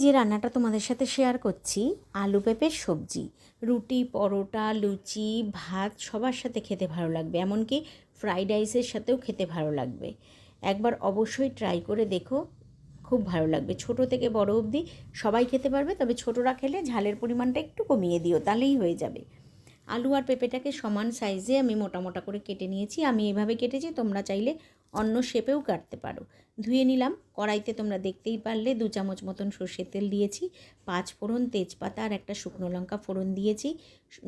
যে রান্নাটা তোমাদের সাথে শেয়ার করছি, আলু পেঁপের সবজি। রুটি, পরোটা, লুচি, ভাত সবার সাথে খেতে ভালো লাগবে, এমনকি ফ্রাইড রাইসের সাথেও খেতে ভালো লাগবে। একবার অবশ্যই ট্রাই করে দেখো, খুব ভালো লাগবে। ছোট থেকে বড় অবধি সবাই খেতে পারবে, তবে ছোটরা খেলে ঝালের পরিমাণটা একটু কমিয়ে দিও, তাহলেই হয়ে যাবে। আলু আর পেঁপেটাকে সমান সাইজে আমি মোটা মোটা করে কেটে নিয়েছি। আমি এভাবে কেটেছি, তোমরা চাইলে অন্য শেপেও কাটতে পারো। ধুয়ে নিলাম। কড়াইতে তোমরা দেখতেই পারলে 2 চামচ মতন সর্ষের তেল দিয়েছি, 5 ফোড়ন, তেজপাতা আর একটা শুকনো লঙ্কা ফোড়ন দিয়েছি।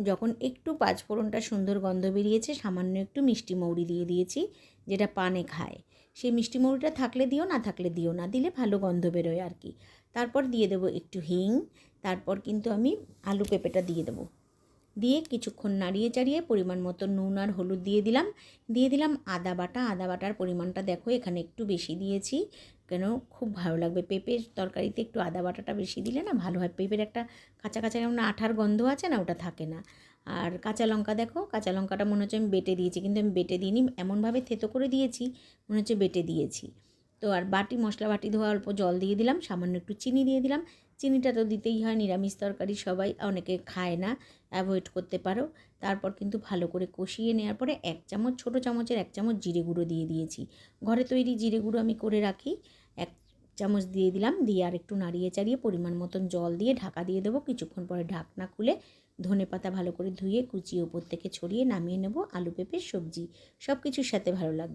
যখন একটু 5 ফোড়নটা সুন্দর গন্ধ বেরিয়েছে, সামান্য একটু মিষ্টি মৌরি দিয়ে দিয়েছি, যেটা পানে খায়। সেই মিষ্টি মৌরিটা থাকলে দিও, না থাকলে দিও না, দিলে ভালো গন্ধ বেরোয় আর কি। তারপর দিয়ে দেবো একটু হিং। তারপর কিন্তু আমি আলু পেঁপেটা দিয়ে দেবো। দিয়ে কিছুক্ষণ নাড়িয়ে চাড়িয়ে পরিমাণ মতো নুন আর হলুদ দিয়ে দিলাম আদা বাটা। আদা বাটার পরিমাণটা দেখো, এখানে একটু বেশি দিয়েছি, কেন খুব ভালো লাগবে পেঁপের তরকারিতে একটু আদা বাটাটা বেশি দিলে না ভালো হয়। পেঁপের একটা কাঁচা কাঁচা কেমন আঠার গন্ধ আছে না, ওটা থাকে না। আর কাঁচা লঙ্কা দেখো, কাঁচা লঙ্কাটা মনে হচ্ছে আমি বেটে দিয়েছি, কিন্তু আমি বেটে দিইনি, এমনভাবে থেতো করে দিয়েছি মনে হচ্ছে বেটে দিয়েছি। তো আর মশলা বাটি ধোয়া অল্প জল দিয়ে দিলাম, সামান্য একটু চিনি দিয়ে দিলাম। চিনিটা তো দিতেই হয়, নিরামিষ তরকারি সবাই, অনেকে খায় না, অ্যাভয়েড করতে পারো। তারপর কিন্তু ভালো করে কষিয়ে নেওয়ার পরে 1 চামচ, ছোটো চামচের 1 চামচ জিরে গুঁড়ো দিয়ে দিয়েছি। ঘরে তৈরি জিরে গুঁড়ো আমি করে রাখি। 1 চামচ দিয়ে দিলাম, দিয়ে আর একটু নাড়িয়ে চাড়িয়ে পরিমাণ মতন জল দিয়ে ঢাকা দিয়ে দেবো। কিছুক্ষণ পরে ঢাকনা খুলে ধনেপাতা ভালো করে ধুয়ে কুচিয়ে ওপর থেকে ছড়িয়ে নামিয়ে নেব। আলু পেঁপের সবজি সব কিছুর সাথে ভালো লাগবে।